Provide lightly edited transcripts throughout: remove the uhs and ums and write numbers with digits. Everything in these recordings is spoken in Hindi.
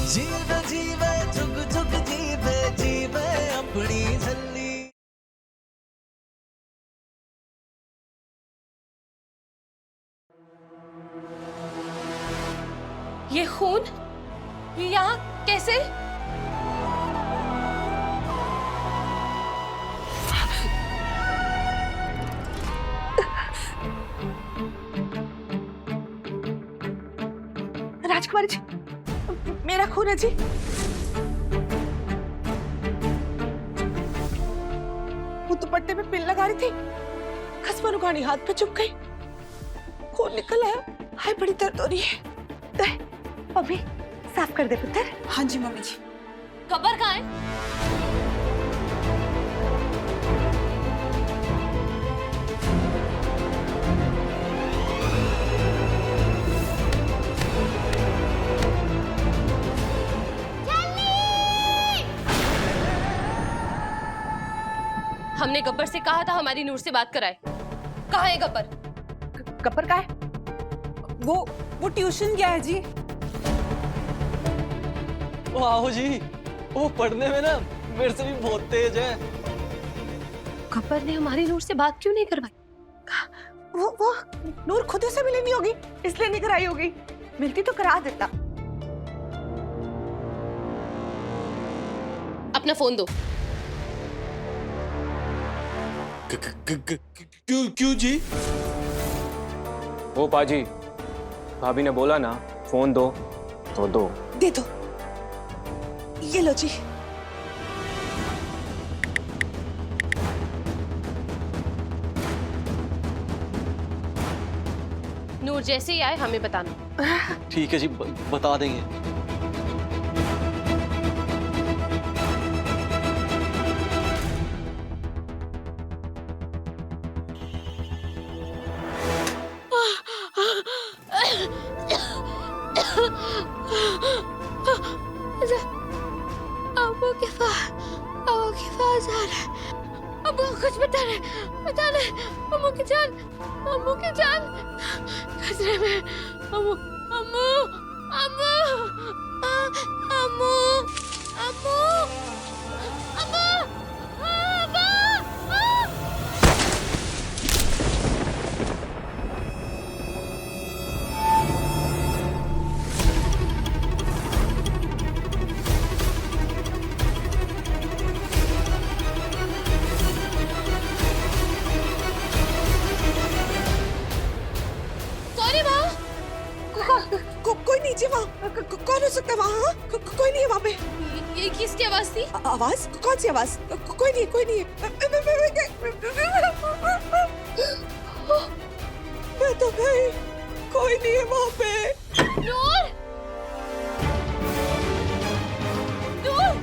जीवे जीवे जुग जुग जीवे जीवे अपनी झल्ली। ये खून ये यहाँ कैसे? राजकुमारी जी, मेरा खून है जी। वो दुपट्टे में पिन लगा रही थी, खसमानु कहानी हाथ पे चुप गई, खून निकल आया। हाय बड़ी दर्द हो रही है। अभी साफ कर दे पुत्र। हाँ जी मम्मी जी। गब्बर कहाँ है? हमने गब्बर से कहा था हमारी नूर से बात कराए। कहाँ है गब्बर? गब्बर का है? वो ट्यूशन गया है जी। वो आओ जी, वो पढ़ने में ना मेरे से भी बहुत तेज है। गब्बर ने हमारी नूर से बात क्यों नहीं करवाई? वो नूर खुद से मिलनी होगी, इसलिए नहीं कराई होगी। मिलती तो करा देता। अपना फोन दो। क्यों जी? ओ पाजी, भाभी ने बोला ना फोन दो तो दो। दे दो। ये लो जी। नूर जैसे ही आए हमें बताना। ठीक है जी, बता देंगे। अम्मू के पास आ रहा है। अम्मू कुछ बता रहे। अम्मू की जान खतरे में। अम्मू अम्मू अम्मू अम्मू अम्मू अम्मू कोई नहीं जी वहाँ। कौन हो सकता है वहाँ? कोई नहीं है वहाँ पे। ये किसकी आवाज थी? आवाज? कौन सी आवाज? कोई नहीं है। मैं तो गई, कोई नहीं है वहाँ पे। नूर नूर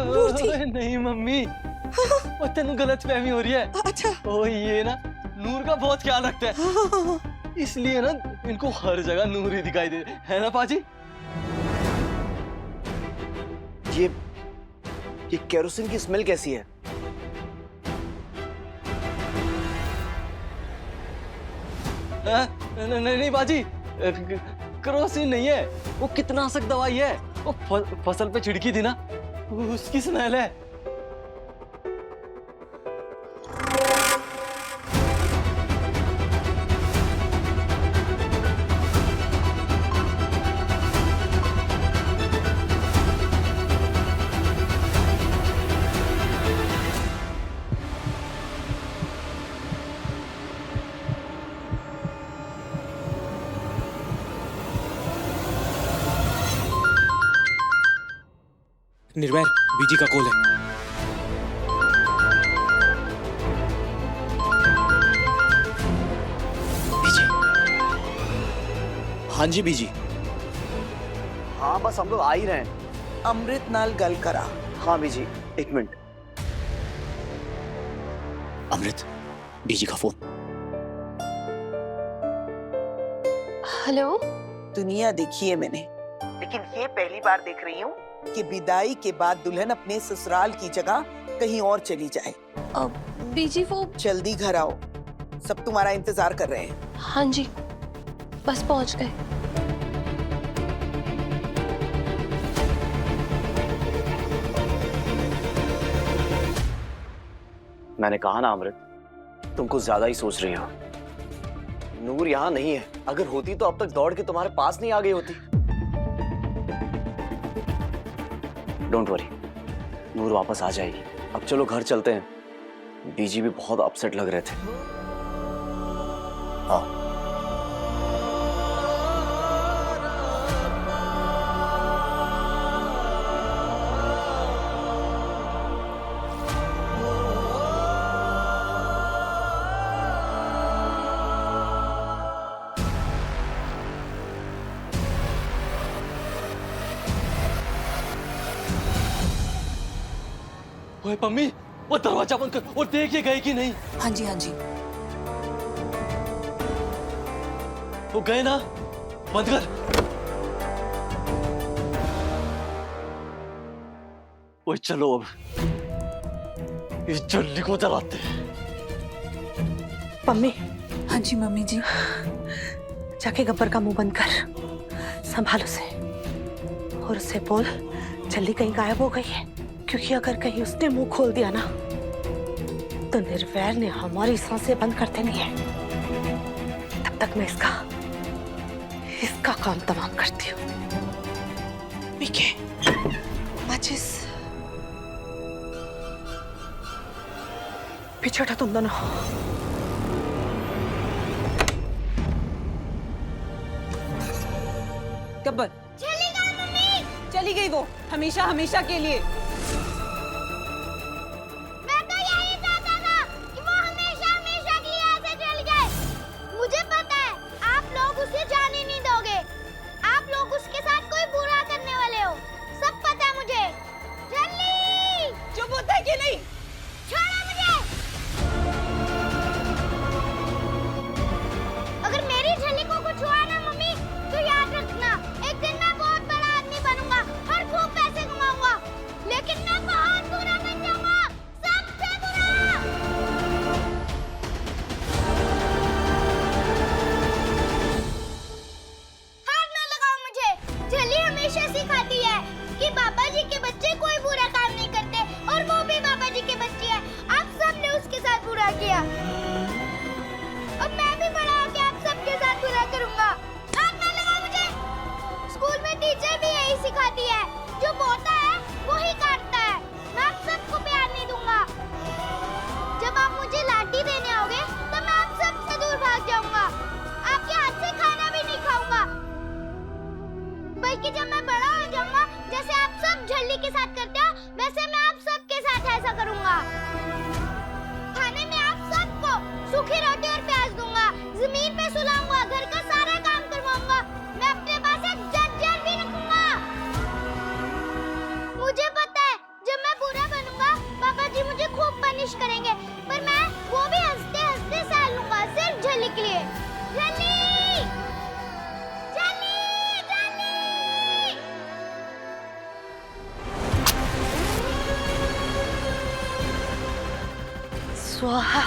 नूर थी। नहीं मम्मी, वो तेनू गलतफहमी हो रही है। अच्छा। ओ ये ना नूर का बहुत ख्याल रखता है, इसलिए ना इनको हर जगह नूर ही दिखाई दे, है ना पाजी? ये केरोसिन की स्मेल कैसी है? नहीं बाजी, केरोसिन नहीं है, वो कीटनाशक दवाई है। वो फसल पे छिड़की थी ना, उसकी स्मेल है। निर्वैर, बीजी का कॉल है। बीजी। हाँ जी बीजी। हाँ बस हम लोग आ ही रहे हैं। अमृत नाल गल करा। हाँ बीजी, एक मिनट। अमृत, बीजी का फोन। हेलो। दुनिया देखी है मैंने, लेकिन ये पहली बार देख रही हूँ कि विदाई के बाद दुल्हन अपने ससुराल की जगह कहीं और चली जाए। बीजी वो। जल्दी घर आओ, सब तुम्हारा इंतजार कर रहे हैं। हाँ जी, बस पहुंच गए। मैंने कहा ना अमृत, तुम कुछ ज्यादा ही सोच रही हो। नूर यहाँ नहीं है, अगर होती तो अब तक दौड़ के तुम्हारे पास नहीं आ गई होती। डोंट वरी, नूर वापस आ जाएगी। अब चलो घर चलते हैं। बीजी भी बहुत अपसेट लग रहे थे। हाँ। ओए पम्मी, वो दरवाजा बंद कर और देख ये गए कि नहीं। हाँ जी हाँ जी। वो गए ना, बंद कर। ओए चलो अब इस जल्दी को जलाते हैं। मम्मी। हाँ जी मम्मी जी। जाके गब्बर का मुंह बंद कर, संभाल उसे और उसे बोल जल्दी कहीं गायब हो गई है, क्योंकि अगर कहीं उसने मुंह खोल दिया ना तो निर्वैर ने हमारी सांसें बंद कर देनी है। तब तक मैं इसका काम तमाम करती हूँ। विके, माचिस पीछे हटो तुम दोनों। गब्बर चली गई वो, हमेशा हमेशा के लिए। मैं तो यही चाहता था कि वो हमेशा हमेशा के लिए ऐसे चल जाए। मुझे पता है आप लोग उसे जाने नहीं दोगे। आप लोग उसके साथ कोई बुरा करने वाले हो, सब पता है मुझे। जल्दी चुप होता है कि नहीं? छोड़ो मुझे। अगर मेरी झल्ली को कुछ हुआ ना मम्मी, तो याद रखना एक दिन मैं बहुत बड़ा आदमी बनूंगा और खूब पैसे कमाऊंगा, लेकिन मैं बहुत बुरा बन जाऊंगा, सबसे बुरा। हाथ ना लगाओ मुझे। झल्ली हमेशा सिखाती है कि बाबा जी के बच्चे कोई बुरा काम नहीं करते, और वो भी बाबा जी के बच्चे हैं। आप सबने उसके साथ बुरा किया, अब मैं भी बड़ा होकर आप सबके साथ बुरा करूंगा। हाथ ना लगाओ मुझे। स्कूल में टीचर भी यही सिखाती है, जो बोता है वो ही काटता है। मैं आप सबको प्यार नहीं दूंगा। जब आप मुझे लाठी देने आओगे तो मैं आप सबसे दूर भाग जाऊंगा। आपके हाथ से खाना भी नहीं खाऊंगा, बल्कि जब मैं बड़ा हो जाऊंगा, जैसे आप सब झल्ली के साथ करते हो, वैसे मैं आप सबके साथ ऐसा करूंगा। खाने में आप सबको सूखी रोटी और प्याज दूंगा, जमीन पे सुलाऊंगा, घर का सारा काम करवाऊंगा। मैं अपने पास एक जज्जर भी रखूंगा। मुझे पता है जब मैं बुरा बनूंगा पापा जी मुझे खूब पनिश करेंगे, पर मैं वो भी हंसते हंसते सह लूंगा, सिर्फ झल्ली के लिए। झल्ली, झल्ली, झल्ली। स्वाहा।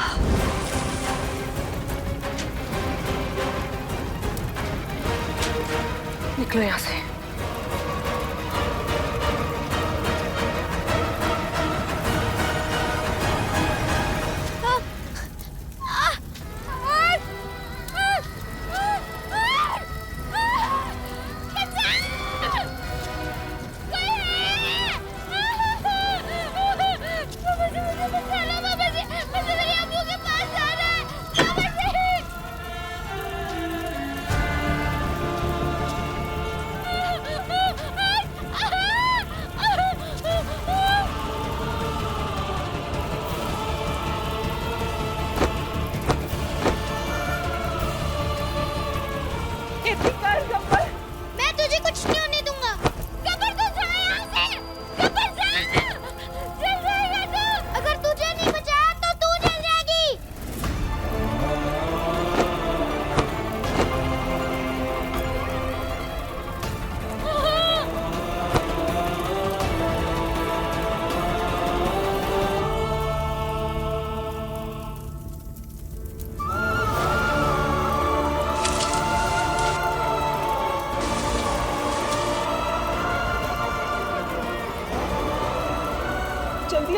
निकलो यहाँ से।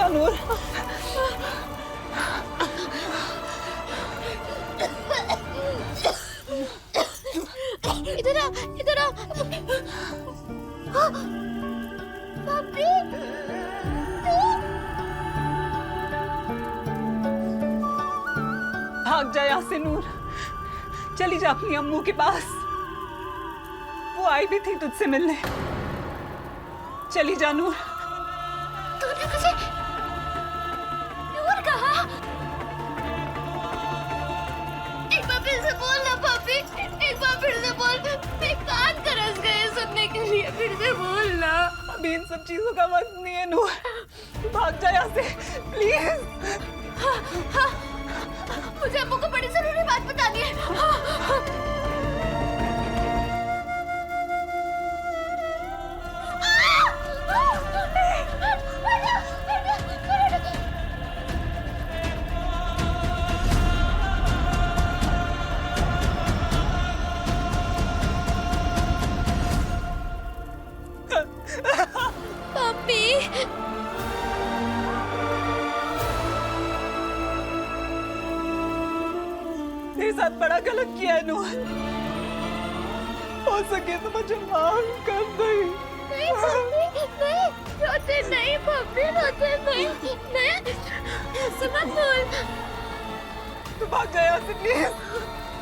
जाओ नूर। इधर आओ, इधर आओ। हाँ, भाभी, भाग जा यहाँ से नूर, चली जा अपनी अम्मू के पास। वो आई भी थी तुझसे मिलने। चली जा नूर। तूने मुझे नूर कहा? एक बार फिर से बोल ना भाभी, एक बार फिर से बोल। मेरे कान तरस गए सुनने के लिए, फिर से बोल ना। अभी इन सब चीजों का वक्त नहीं है नूर, भाग जा यहाँ से प्लीज। हाँ, हाँ, मुझे अम्मू को बड़ी जरूरी बात बतानी है। हाँ, हाँ। पप्पी, तेरे साथ बड़ा गलत किया है नूर, हो सके तो मुझे माफ कर दे। नहीं पप्पी, नहीं, रोते नहीं पप्पी, रोते नहीं, नहीं, ऐसे मत बोल। तू भाग जा यहाँ से प्लीज।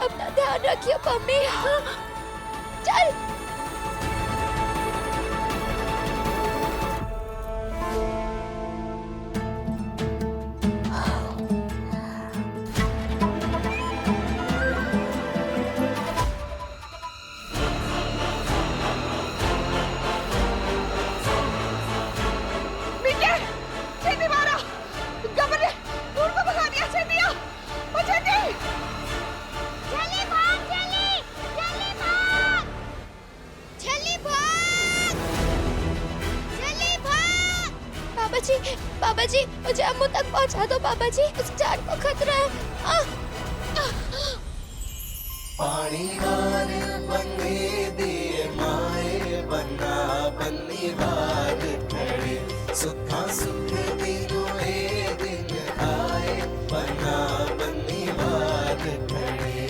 अपना ध्यान रखिए पप्पी। चल। बाबा जी, मुझे अम्मू तक पहुंचा दो बाबा जी, उस जान को खतरा है। पानी हार बंदे दिए माए बन्ना बन्नी बाग खड़े सुखा सुख दिनों ए दिन आए बन्ना बन्नी बाग खड़े।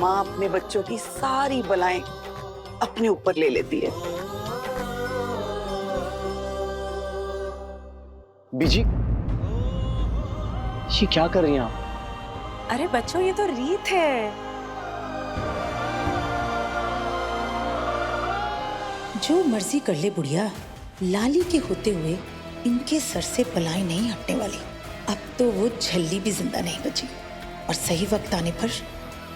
माँ अपने बच्चों की सारी बलाएं अपने ऊपर ले लेती है। बीजी, ये क्या कर रही हैं आप? अरे बच्चों, ये तो रीत है। जो मर्जी कर ले बुढ़िया, लाली के होते हुए इनके सर से बलाएं नहीं हटने वाली। अब तो वो झल्ली भी जिंदा नहीं बची, और सही वक्त आने पर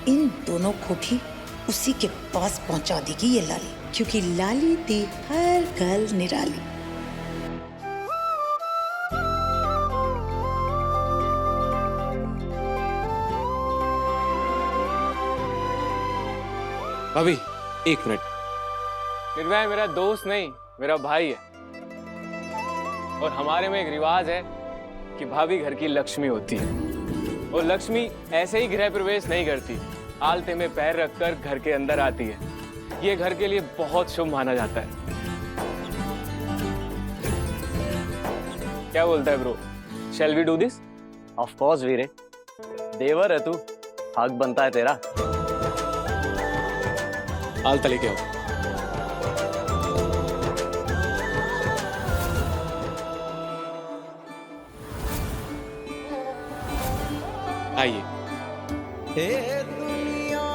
इन दोनों को भी उसी के पास पहुंचा देगी ये लाली, क्योंकि लाली थी हर गल निराली। भाभी एक मिनट, निर्भय मेरा दोस्त नहीं, मेरा भाई है। और हमारे में एक रिवाज है कि भाभी घर की लक्ष्मी होती है, और लक्ष्मी ऐसे ही गृह प्रवेश नहीं करती, आलते में पैर रखकर घर के अंदर आती है। ये घर के लिए बहुत शुभ माना जाता है। क्या बोलता है bro, shall we do this? Of course वीरे, देवर है तू, हक बनता है तेरा। आलता लेके आओ। आइए। ए दुनिया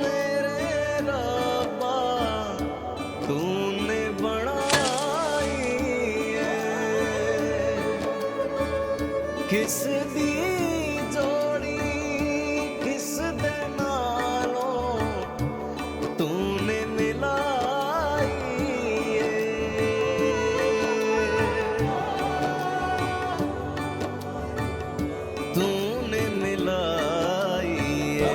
मेरे रब्बा तूने बनाई है, किस दी जोड़ी किस दे नालों तूने मिलाई है, तूने मिलाई है।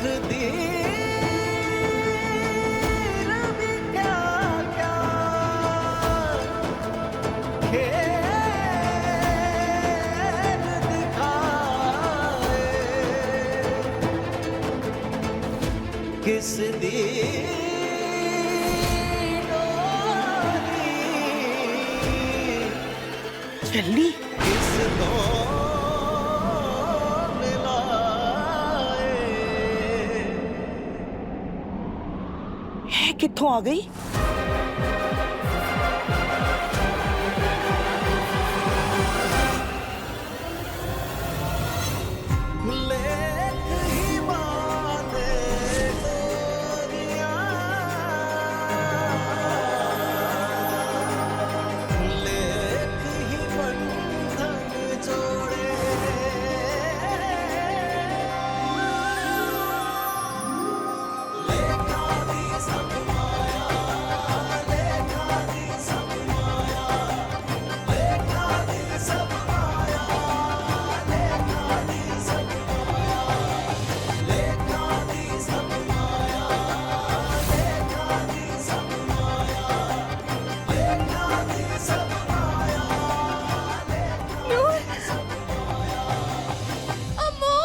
तकदीर भी क्या क्या खेल दिखाए, किस जल्दी किस दो मिलाए। है कित्थों आ गई? लेख ही बांधे डोरियां, लेख ही बंधन जोड़े, लेखा दी सब माया, लेखा दी सब माया, लेखा दी सब माया, लेखा दी सब माया, लेखा दी सब माया, लेखा दी सब माया, लेखा दी सब माया, अम्मू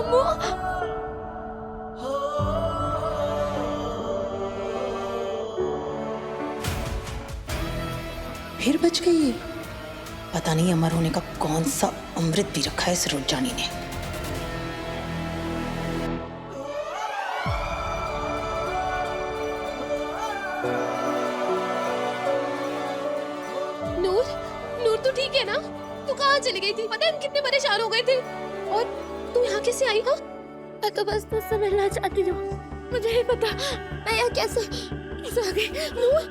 अम्मू फिर बच गई ये। पता नहीं अमर होने का कौन सा अमृत भी रखा है इस रुद्रानी ने। नूर नूर तू ठीक है ना? तू कहाँ चली गई थी? पता है हम कितने परेशान हो गए थे। और तू यहाँ कैसे आई? हाँ मैं तो बस तुझसे मिलना चाहती हूँ, मुझे ही पता मैं यहाँ कैसे कैसे आ गई। नूर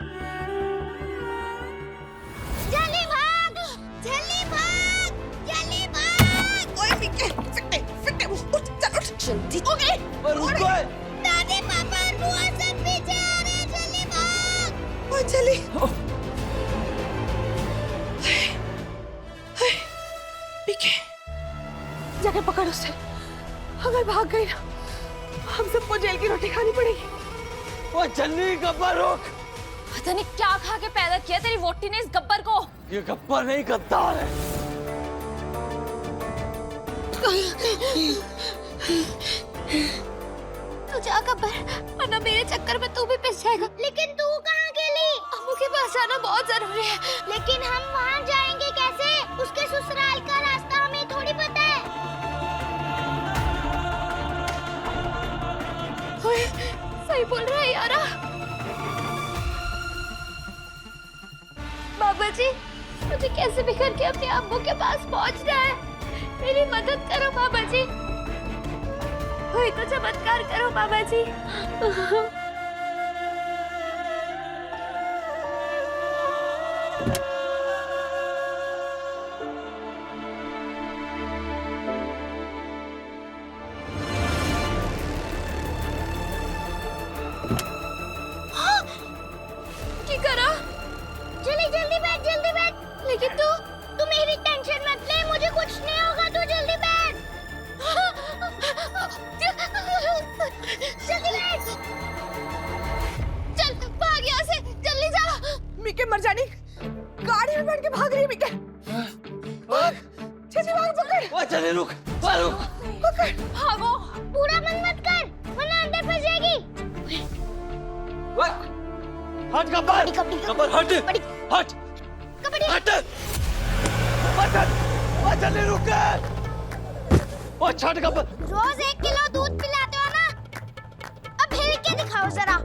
जल्दी भाग, जल्दी भाग, जल्दी भाग। ओए फिटे फिटे फिटे उठ चल उठ जल्दी। ओके रुको। दादी पापा और बुआ सब पीछे आ रहे हैं, जल्दी भाग। ओ चली पीके जाके पकड़ उसे। अगर भाग गई ना हम सबको जेल की रोटी खानी पड़ेगी। वो जन्नी गब्बर रुक। पता नहीं क्या खा के पैदा किया तेरी वोटी ने इस गब्बर को। ये गब्बर नहीं गद्दार है। तू जा गब्बर, वरना मेरे चक्कर में तू भी पिस जाएगा। लेकिन तू कहाँ गेली? अम्मू के पास आना बहुत जरूरी है। लेकिन हम वहाँ जाएंगे कैसे? उसके ससुराल का रास्ता हमें थोड़ी पता है। ओए, सही बोल रहा है यारा। बाबा जी, मुझे कैसे भी करके अपने अम्मू के पास पहुँचना है। मेरी मदद करो बाबा जी। कोई तो चमत्कार करो बाबा जी। की करा? जल्दी बैठ, जल्दी बैठ। लेकिन तू मेरी टेंशन मत ले, मुझे कुछ नहीं होगा, तू जल्दी बैठ। जल्दी बैठ। चल भाग यहाँ से, जल्दी जा। मीके मर जानी गाड़ी में बैठ के भाग रही है। मीके भाग जल्दी भाग पकड़। वो चले रुक। रुक। पकड़ भागो। पूरा मन मत कर, वरना अंदर फंस जाएगी। हट गब्बर। गब्बर हट। हट। कबड्डी। हट। वो चले रुक। वो छट गब्बर। रोज 1 किलो दूध पिलाते हो ना, अब हिल के दिखाओ जरा।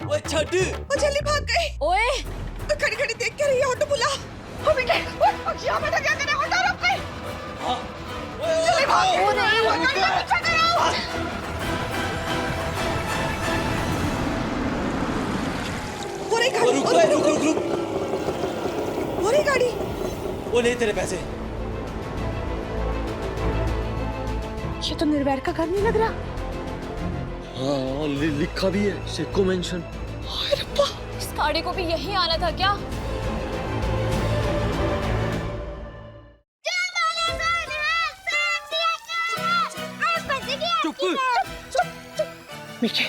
वो छट। वो जल्दी भाग गई। ओए खड़ी खड़ी देख के रही है। ऑटो बुला। ओ मीके यहाँ पे तो क्या करे? ऑटो रुक गई। जल्दी भाग। ओ नहीं, वो रही गाड़ी। रुक। वो रही गाड़ी। वो ले तेरे पैसे। ये तो निर्वैर का घर नहीं लग रहा। हाँ लिखा भी है सिक्को मेंशन। इस गाड़ी को भी यही आना था क्या? चुप। मीठे,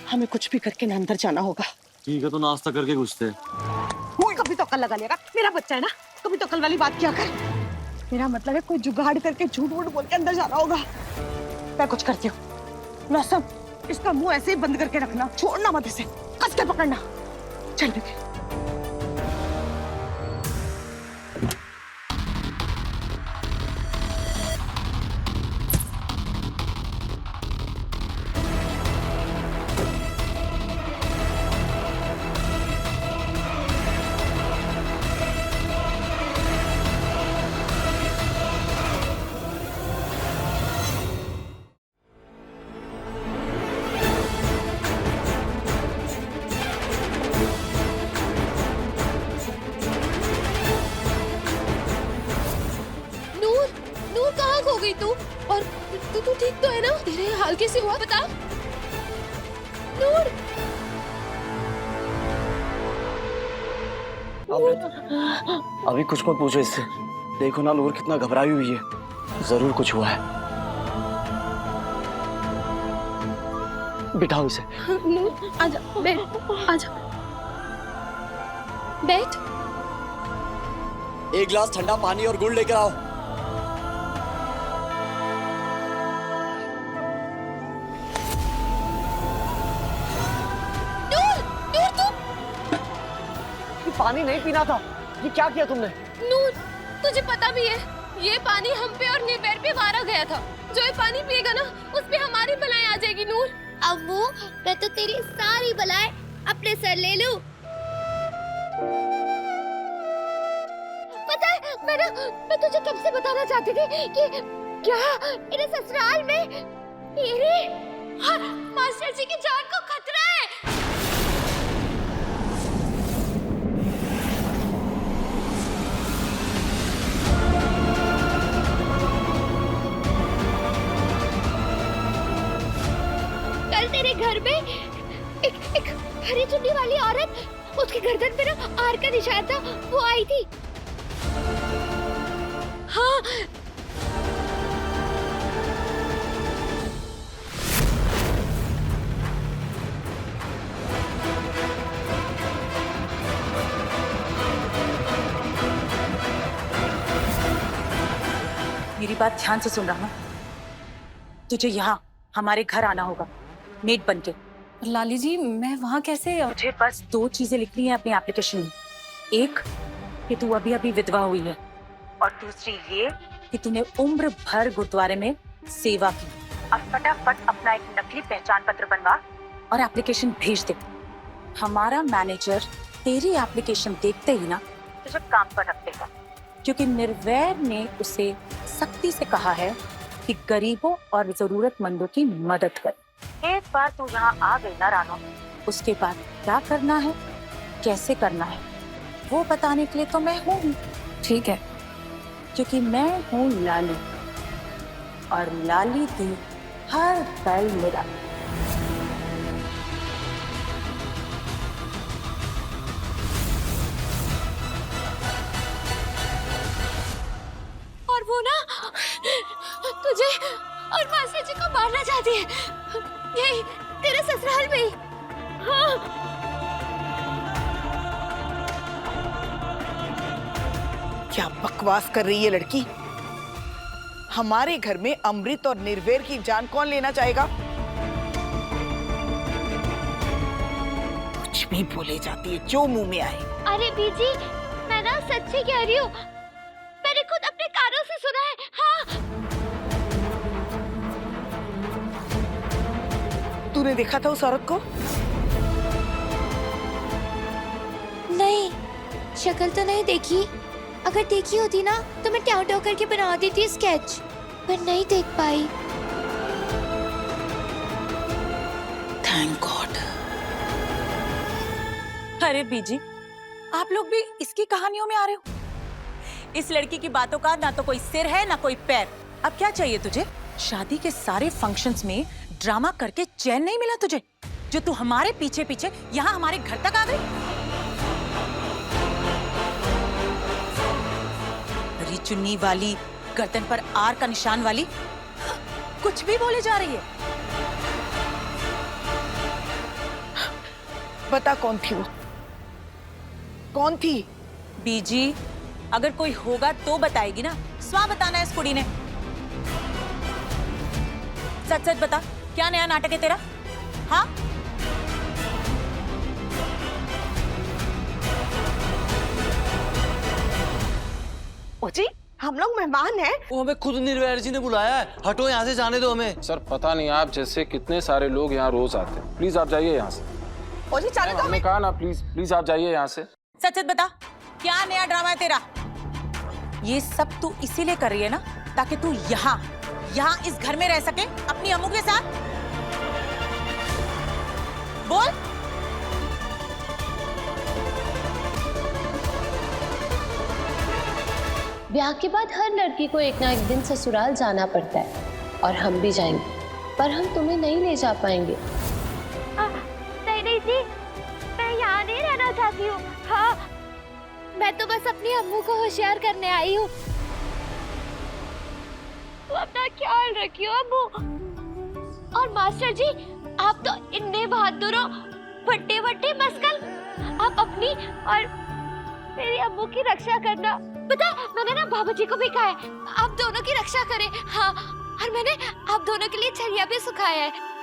हमें कुछ भी करके ना अंदर जाना होगा। ठीक है, तो नाश्ता करके घुसते हैं। कभी तो कल लगा लेगा, मेरा बच्चा है ना, कभी तो कल वाली बात क्या कर। मेरा मतलब है कोई जुगाड़ करके झूठ वूठ बोल के अंदर जाना होगा। मैं कुछ करती हूँ। मौसम, इसका मुंह ऐसे ही बंद करके रखना, छोड़ना मत इसे, कस के पकड़ना। चल बेटे। तू और तू ठीक तो है ना? तेरे हाल कैसे हुआ बता। नूर, अभी कुछ मत पूछो इससे। देखो ना नूर कितना घबराई हुई है, जरूर कुछ हुआ है। बिठाओ इसे। नूर आजा, बैठ, आजा, बैठ। एक गिलास ठंडा पानी और गुड़ लेकर आओ। पानी नहीं पीना था, ये क्या किया तुमने? नूर, तुझे पता भी है ये पानी हम पे और निर्वैर पे मारा गया था। जो ये पानी पिएगा ना, उस पे हमारी बलाएं आ जाएगी। नूर, अम्मू, मैं तो तेरी सारी बलाएं अपने सर ले लूं। पता है, मैं तुझे कब से बताना चाहती थी कि क्या मेरे ससुराल में मेरे और मास्टर जी की जान को खतरा है। तेरे घर में एक हरी चुन्नी वाली औरत, उसके गर्दन पे ना आर का निशान था, वो आई थी। हाँ, मेरी बात ध्यान से सुन रहा। तुझे यहाँ हमारे घर आना होगा, मेड बनके। लाली जी, मैं वहाँ कैसे? मुझे बस 2 चीजें लिखनी है अपनी एप्लीकेशन में। एक कि तू अभी अभी विधवा हुई है, और दूसरी ये कि तूने उम्र भर गुरुद्वारे में सेवा की। अब फटाफट अपना एक नकली पहचान पत्र बनवा और एप्लीकेशन भेज दे। हमारा मैनेजर तेरी एप्लीकेशन देखते ही ना तुझे काम पर रख देगा, क्योंकि निर्वैर ने उसे सख्ती से कहा है कि गरीबों और जरूरतमंदों की मदद कर। एक बार तू यहाँ आ गई ना रानो, उसके बाद क्या करना है, कैसे करना है, वो बताने के लिए तो मैं हूँ। ठीक है, क्योंकि मैं हूँ लाली, और लाली दी हर पल मेरा। और वो ना तुझे और मास्टर जी को मारना चाहती है, यही तेरे ससुराल में। हाँ, क्या बकवास कर रही है लड़की? हमारे घर में अमृत और निर्वैर की जान कौन लेना चाहेगा? कुछ भी बोले जाती है, जो मुंह में आए। अरे बीजी, मैं ना सच्ची कह रही हूँ, मैंने खुद अपने कानों से सुना है। हाँ, तूने देखा था उस औरत को? नहीं, शक्ल तो नहीं देखी। अगर देखी होती ना तो मैं ट्याव ट्याव करके बना देती स्केच, पर नहीं देख पाई। Thank God. अरे बीजी, आप लोग भी इसकी कहानियों में आ रहे हो? इस लड़की की बातों का ना तो कोई सिर है ना कोई पैर। अब क्या चाहिए तुझे? शादी के सारे फंक्शंस में ड्रामा करके चैन नहीं मिला तुझे, जो तू हमारे पीछे पीछे यहाँ हमारे घर तक आ गई? हरी चुन्नी वाली, गर्दन पर आर का निशान वाली, कुछ भी बोले जा रही है। बता कौन थी वो, कौन थी? बीजी, अगर कोई होगा तो बताएगी ना, स्वा बताना है इस कुड़ी ने। सच सच बता, क्या नया नाटक है तेरा? हाँ, ओ जी, हम लोग मेहमान हैं। वो हमें खुद निर्वैर जी ने बुलाया है, हटो यहाँ से, जाने दो हमें। सर पता नहीं आप जैसे कितने सारे लोग यहाँ रोज आते हैं, प्लीज आप जाइए यहाँ से। ओ जी जाने दो हमने हमें। कहा ना, प्लीज प्लीज आप जाइए यहाँ से। सच सच बता, क्या नया ड्रामा है तेरा? ये सब तू इसीलिए कर रही है ना, ताकि तू यहाँ इस घर में रह सके अपनी अम्मू के साथ? बोल। ब्याह के बाद हर लड़की को एक ना एक दिन ससुराल जाना पड़ता है, और हम भी जाएंगे, पर हम तुम्हें नहीं ले जा पाएंगे। नहीं जी, मैं यहाँ नहीं रहना चाहती हूँ। हाँ, मैं तो बस अपनी अम्मू को होशियार करने आई हूँ। तो अपना ख्याल रखियो अम्मू। और मास्टर जी, आप तो इतने बहादुर हो, बट्टे बट्टे मस्कल। आप अपनी और मेरी अम्मू की रक्षा करना। पता, मैंने ना बाबा जी को भी कहा है आप दोनों की रक्षा करें। हाँ, और मैंने आप दोनों के लिए छरिया भी सुखाया है।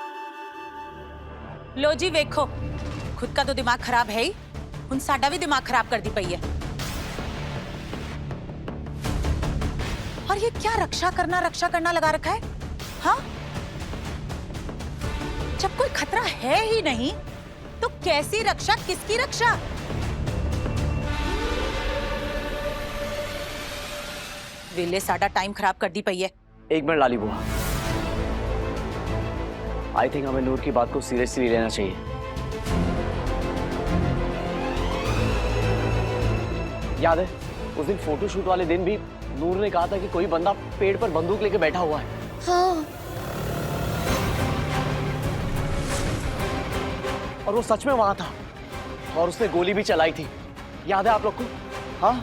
लो जी देखो, खुद का तो दिमाग खराब है ही, उन साडा भी दिमाग खराब कर दी पई है। और ये क्या रक्षा करना लगा रखा है? हाँ, जब कोई खतरा है ही नहीं तो कैसी रक्षा, किसकी रक्षा? वेले साडा टाइम खराब कर दी पई है। एक मिनट लाली बुआ, आई थिंक हमें नूर की बात को सीरियसली लेना चाहिए। याद है उस दिन फोटोशूट वाले दिन भी नूर ने कहा था कि कोई बंदा पेड़ पर बंदूक लेके बैठा हुआ है। हाँ, और वो सच में वहां था और उसने गोली भी चलाई थी। याद है आप लोग को? हाँ,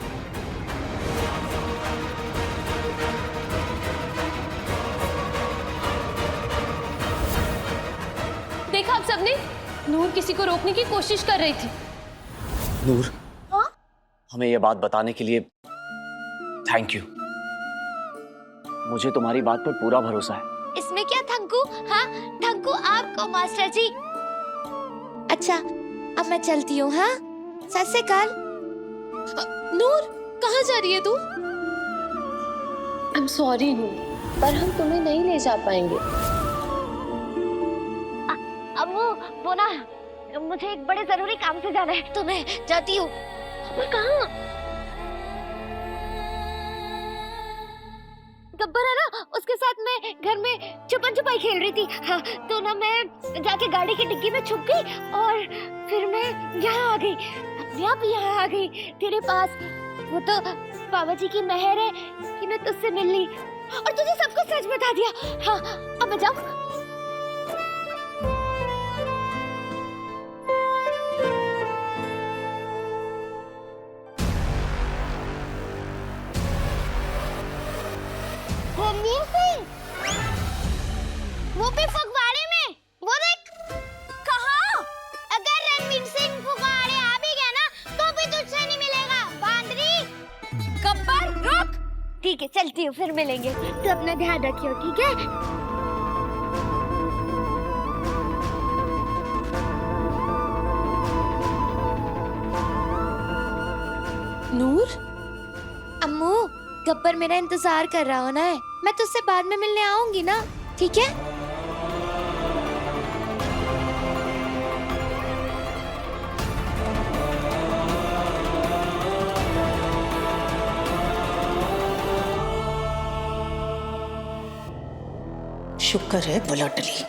देखा आप सबने, नूर किसी को रोकने की कोशिश कर रही थी। नूर, हमें ये बात बताने के लिए थैंक यू। मुझे तुम्हारी बात पर पूरा भरोसा है। इसमें क्या थंकू? हाँ, थंकू आपको मास्टर जी। अच्छा, अब मैं चलती हूँ। हाँ, सत श्री अकाल। नूर, कहाँ जा रही है तू? आई एम सॉरी नूर, पर हम तुम्हें नहीं ले जा पाएंगे। अम्मू, वो ना, मुझे एक बड़े जरूरी काम से जाना है, तो मैं जाती हूँ। पर कहाँ? गब्बर है ना, उसके साथ मैं घर में छुपन छुपाई खेल रही थी। हाँ, तो ना मैं जाके गाड़ी की डिक्की में छुप गई और फिर मैं यहाँ आ गई, अपने आप यहाँ आ गई तेरे पास। वो तो बाबा जी की मेहर है कि मैं तुझसे मिल ली और तुझे सब कुछ सच बता दिया। हाँ, अब मैं जाऊँ? रणवीर सिंह, वो भी फुकवाड़े में, वो देख। कहाँ? अगर रणवीर सिंह फुकवाड़े आ भी गया ना, तो भी तुझसे नहीं मिलेगा, बांदरी। गब्बर, रुक। ठीक है, चलती हूँ, फिर मिलेंगे। तो अपना ध्यान रखियो, ठीक है? नूर, अम्मू, गब्बर मेरा इंतजार कर रहा होना है। मैं तुझसे बाद में मिलने आऊंगी ना, ठीक है? शुक्र है बुला टली।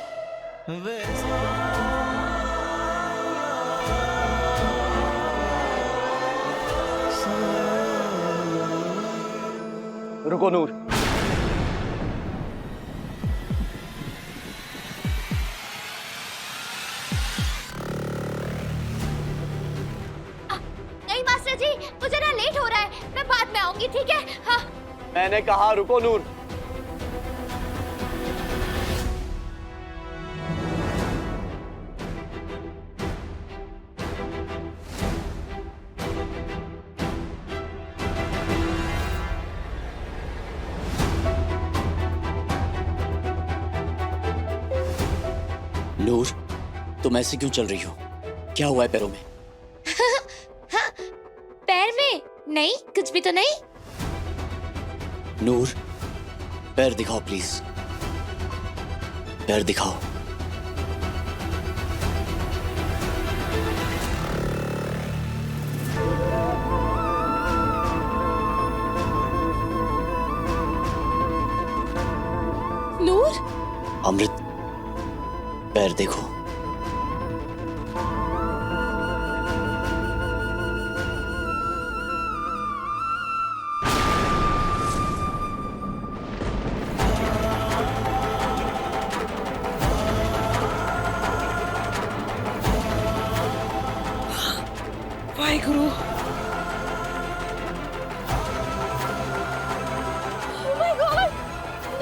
रुको नूर, नहीं मास्टर जी, मुझे ना लेट हो रहा है, मैं बाद में आऊंगी, ठीक है? हाँ। मैंने कहा रुको नूर। नूर, तुम ऐसे क्यों चल रही हो? क्या हुआ है पैरों में? पैर में नहीं, कुछ भी तो नहीं। नूर, पैर दिखाओ प्लीज, पैर दिखाओ। नूर, अमृत, पैर देखो। वाहिगुरु। Oh my God!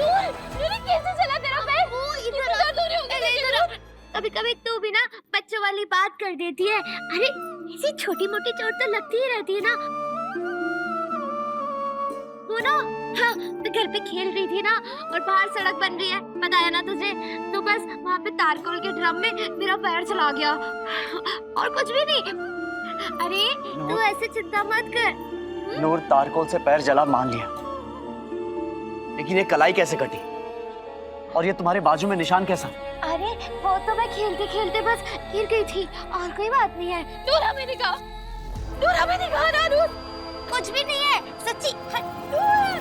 नूर, नूर, ये कैसे चला तेरा पैर? इधर दर्द हो रही होगी। कभी कभी तू भी ना बच्चों वाली बात कर देती है। अरे ऐसी छोटी मोटी चोट तो लगती ही रहती है ना। वो ना, हाँ, तो घर पे खेल रही थी ना और बाहर सड़क बन रही है, बताया ना तुझे। तो बस वहाँ पे तारकोल के ड्रम में मेरा पैर चला गया और कुछ भी नहीं। अरे तू ऐसे चिंता मत कर। नूर, तारकोल से पैर जला मान लिया, लेकिन ये कलाई कैसे कटी? और ये तुम्हारे बाजू में निशान कैसा? अरे वो तो मैं खेलते खेलते बस गिर गई थी और कोई बात नहीं है। नूर, हमें दिखा। नूर, हमें दिखा ना। नूर, कुछ भी नहीं है, सच्ची। नूर,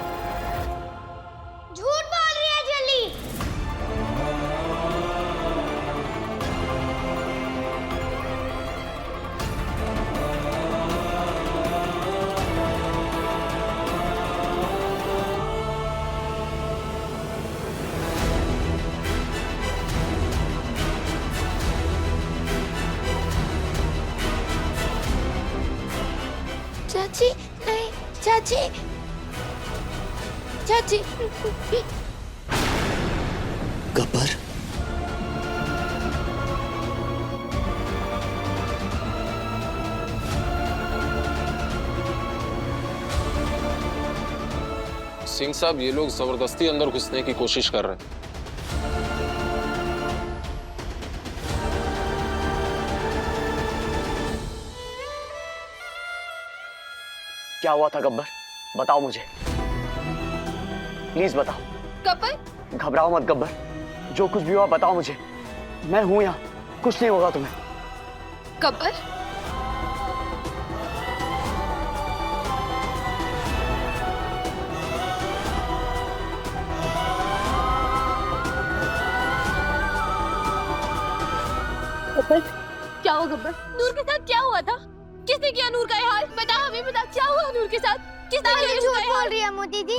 झूठ बोल रही है जल्दी। चाची, नहीं, चाची, चाची। गब्बर, सिंह साहब, ये लोग जबरदस्ती अंदर घुसने की कोशिश कर रहे हैं। क्या हुआ था गब्बर? बताओ मुझे, प्लीज बताओ। गब्बर, घबराओ मत गब्बर, जो कुछ भी हुआ बताओ मुझे। मैं हूं यहाँ, कुछ नहीं होगा तुम्हें। गब्बर, गब्बर, क्या हुआ गब्बर? नूर के साथ क्या हुआ था? किसने किया नूर का ये हाल? बता, हमें बता, क्या हुआ नूर के साथ? किसने किया नूर झूठ का ये बोल हाल? रही है मोदी दी।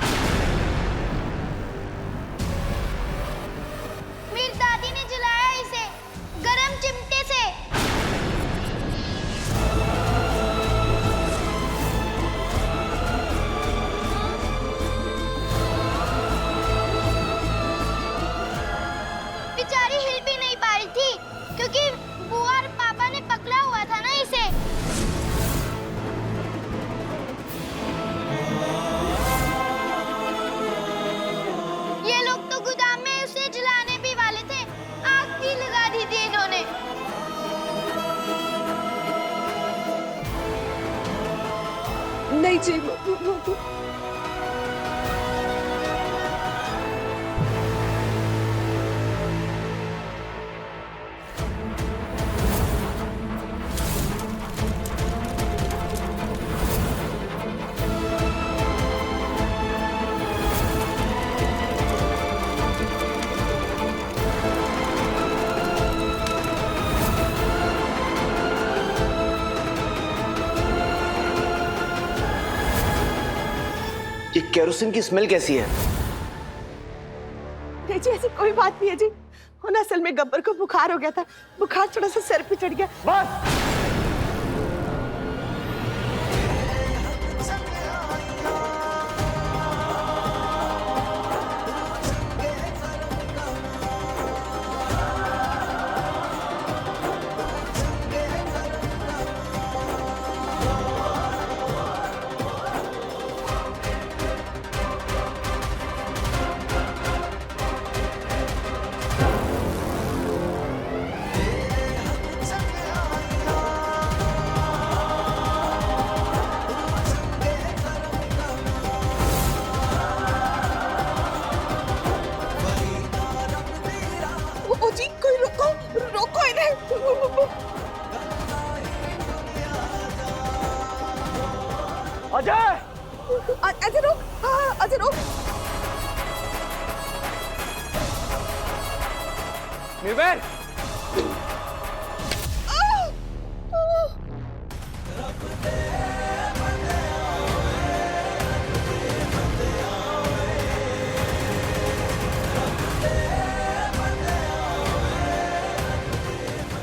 मेरी दादी ने जलाया इसे गरम चिमटे से। बेचारी हिल भी नहीं पा रही थी क्योंकि बुआ और पापा ने पकड़ा हुआ था ना इसे। ये लोग तो गोदाम में उसे जलाने भी वाले थे, आग भी लगा दी थी इन्होंने। नहीं जी, ये केरोसिन की स्मेल कैसी है? नहीं जी, ऐसी कोई बात नहीं है जी। और ना असल में गब्बर को बुखार हो गया था, बुखार थोड़ा सा सर पे चढ़ गया। बस, जी कोई रोको, रोको इन्हें। अजय! अजय रुक, हाँ अजय रुक। निर्भय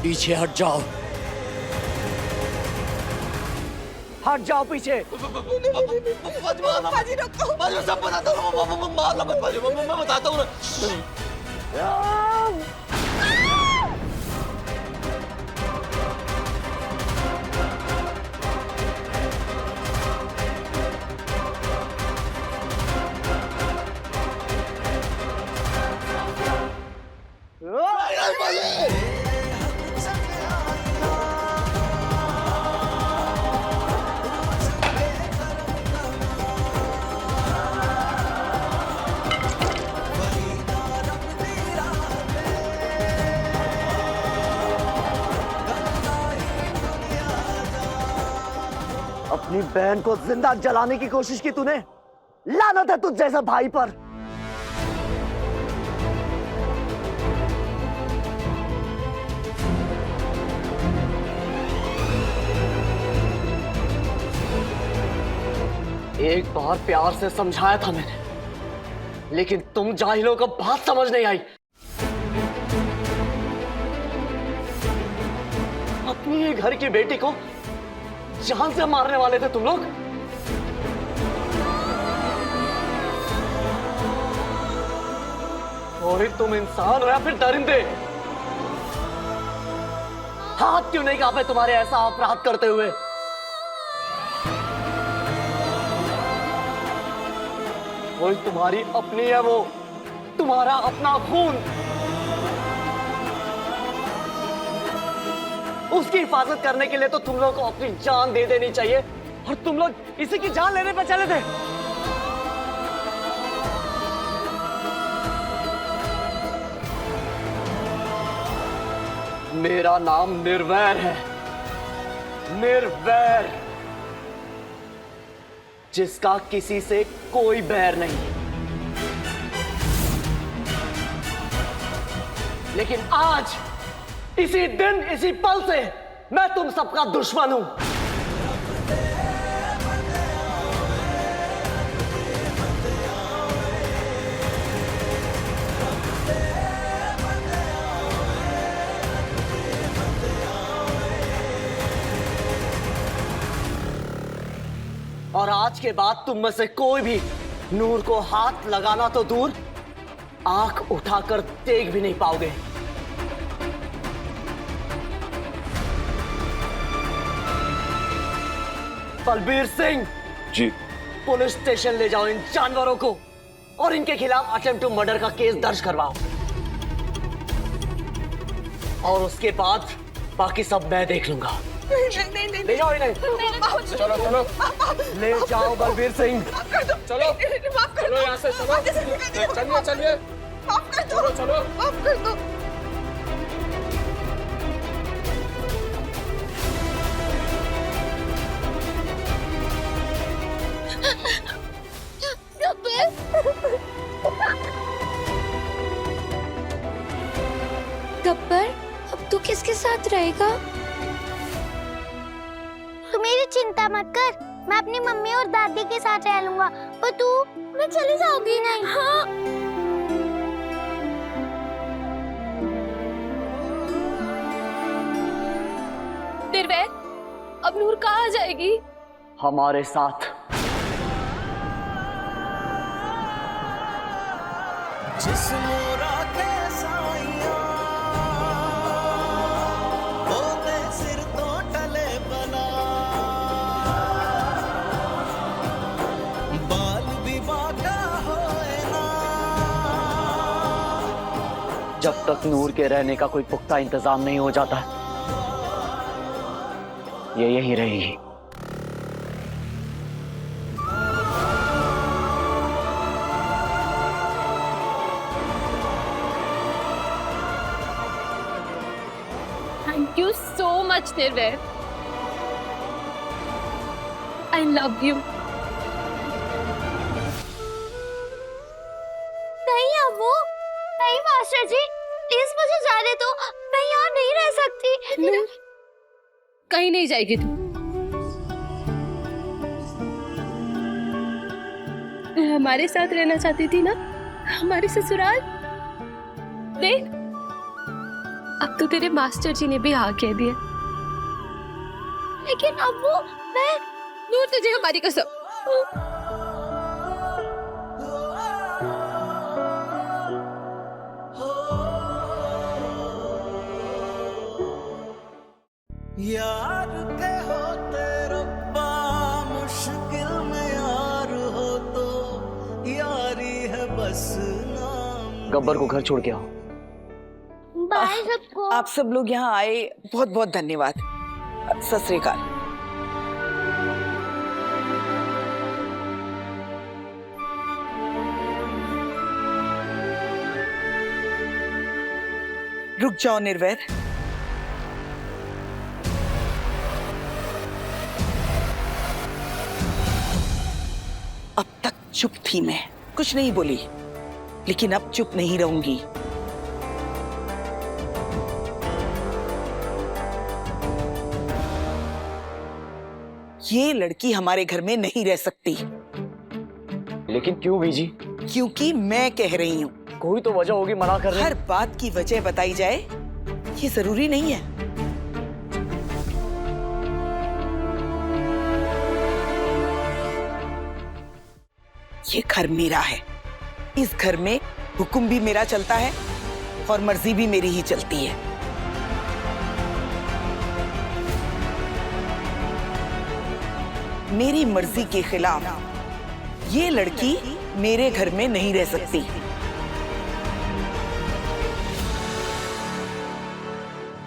पीछे हट जाओ, हट जाओ पीछे। बाजी रोको। मैं सब बताता हूँ, मारना मत बाजू, मैं बताता हूँ ना। अपनी बहन को जिंदा जलाने की कोशिश की तूने। लानत है तुझ जैसा भाई पर। एक बार प्यार से समझाया था मैंने, लेकिन तुम जाहिलों को बात समझ नहीं आई। अपनी ही घर की बेटी को जान से मारने वाले थे तुम लोग। और तुम इंसान हो या फिर दरिंदे? हाथ क्यों नहीं कांपे तुम्हारे ऐसा अपराध करते हुए? वो तुम्हारी अपनी है, वो तुम्हारा अपना खून। उसकी हिफाजत करने के लिए तो तुम लोग को अपनी जान दे देनी चाहिए, और तुम लोग इसी की जान लेने पे चले थे। मेरा नाम निर्वैर है, निर्वैर, जिसका किसी से कोई बैर नहीं। लेकिन आज, इसी दिन, इसी पल से मैं तुम सबका दुश्मन हूं। और आज के बाद तुम में से कोई भी नूर को हाथ लगाना तो दूर, आंख उठाकर देख भी नहीं पाओगे। बलबीर सिंह जी। पुलिस स्टेशन ले जाओ इन जानवरों को, और इनके खिलाफ अटेम्प्ट टू मर्डर का केस दर्ज करवाओ। और उसके बाद बाकी सब मैं देख लूंगा। नहीं, ले जाओ इन्हें। चलो चलो ले जाओ बलबीर सिंह। चलो चलो यहाँ से, चलो चलिए चलिए, माफ कर दो, चलो चलो। माफ कर दो। गब्बर, अब तू किसके साथ रहेगा? तू मेरी चिंता मत कर, मैं अपनी मम्मी और दादी के साथ रह लूंगा। पर तू मैं चली जाऊंगी नहीं। हाँ। निर्वैर, अब नूर कहाँ जाएगी? हमारे साथ। जिस्मोरा के साइया ओदे सिर तो टले बना, बाल भी बाका होए ना। जब तक नूर के रहने का कोई पुख्ता इंतजाम नहीं हो जाता, ये यही रहेगी। थैंक यू सो मच निर्भय। I love you. नहीं अम्मू, नहीं मास्टर जी, प्लीज मुझे जाने दो, मैं यहाँ नहीं रह सकती। कहीं नहीं जाएगी तू। हमारे साथ रहना चाहती थी ना, हमारे ससुराल। देख, अब तो तेरे मास्टर जी ने भी हाँ कह दिया। लेकिन अम्मू, मैं दूर तुझे हमारी कसम। यार के होते रब्बा, मुश्किल में यार हो तो यारी है बस नाम। गब्बर को घर छोड़ के आओ। बाय सबको। आप सब लोग यहाँ आए, बहुत बहुत धन्यवाद। सत श्री अकाल। रुक जाओ निर्वैर। अब तक चुप थी मैं, कुछ नहीं बोली, लेकिन अब चुप नहीं रहूंगी। ये लड़की हमारे घर में नहीं रह सकती। लेकिन क्यों बीजी? क्योंकि मैं कह रही हूँ। कोई तो वजह होगी मना करने। हर बात की वजह बताई जाए, ये जरूरी नहीं है। ये घर मेरा है। इस घर में हुक्म भी मेरा चलता है और मर्जी भी मेरी ही चलती है। मेरी मर्जी के खिलाफ ये लड़की मेरे घर में नहीं रह सकती।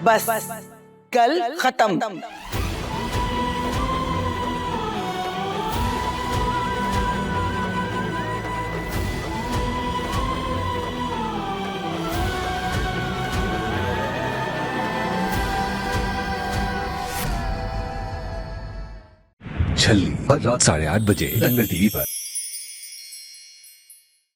बस कल खत्म। छल्ली, रात 8:30 बजे दंगल टीवी पर।